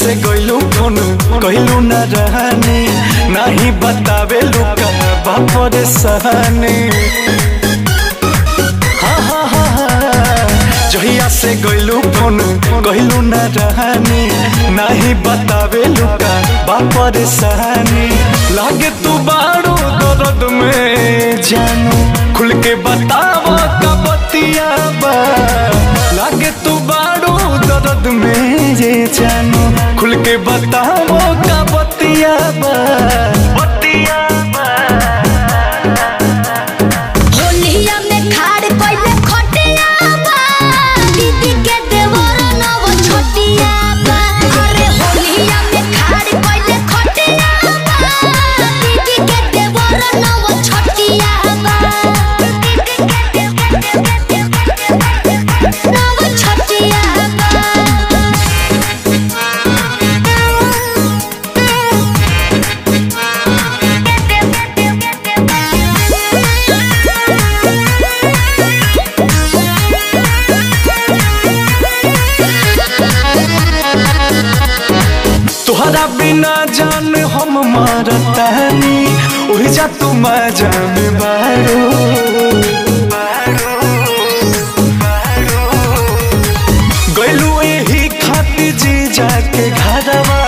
से गइलू फोन कहलू न रहनी नहीं बतावे लुका बापर सहनी जहिया से गइलू फोन कहलू न रहनी नहीं बतावे लुका बापर सहनी लागे तू बाड़ू दर्द में जानू खुल के बतावा का बतिया बा लागे तू बाड़ू दर्द में ये जानू खुल के बतावा का बतिया बा बतिया बा होलिया में खाड़ कइले खटिया बा दीदी के देवर नव छोटिया बा अरे होलिया में खाड़ कइले खटिया बा दीदी के देवर नव छोटिया बा नव छोटिया बा तुहरा बिना जान हम मरतानी उही जा तू मजा में बारो गइलू एही खातिर जी जाके घरवा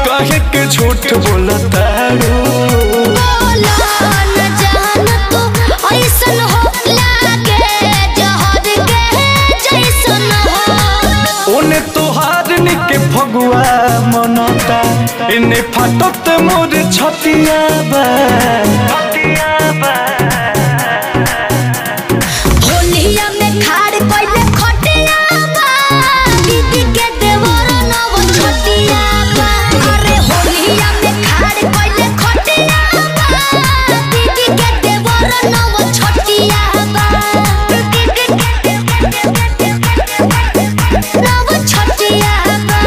कहे के झूठ बोलतारो बोला न जान तू ऐसन हो लागे जहर के जैसन हो ओने तोहार निके फगुआ मनता इने फाटत मोर छतिया बा होलिया में खाड़ कइले खटिया बा दीदी के देवर नव छोटिया बा अरे होलिया में खाड़ कइले खटिया बा दीदी के देवर नव छोटिया बा नव छोटिया बा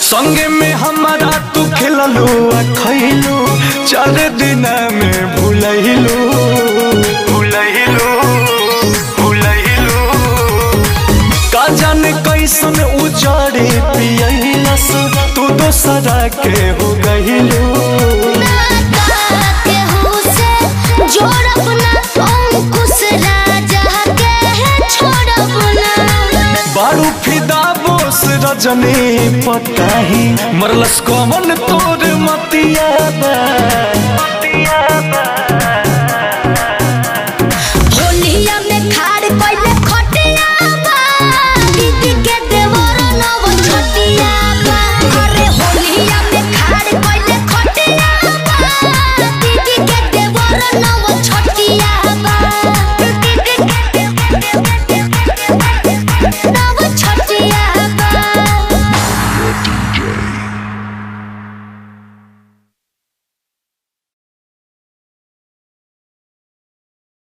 संगे में हमारा तू खिललू आ खैलू 4 दिन में भूलैलू का जाने कैसन उजाड़े पियलस तू दोसरा के हो गइलू के हुसे जोड़ब ना अंकुश राजा के छोड़ब ना बारू फिदा बोस रजनी पताही मरलस कमन तोर मतिया बा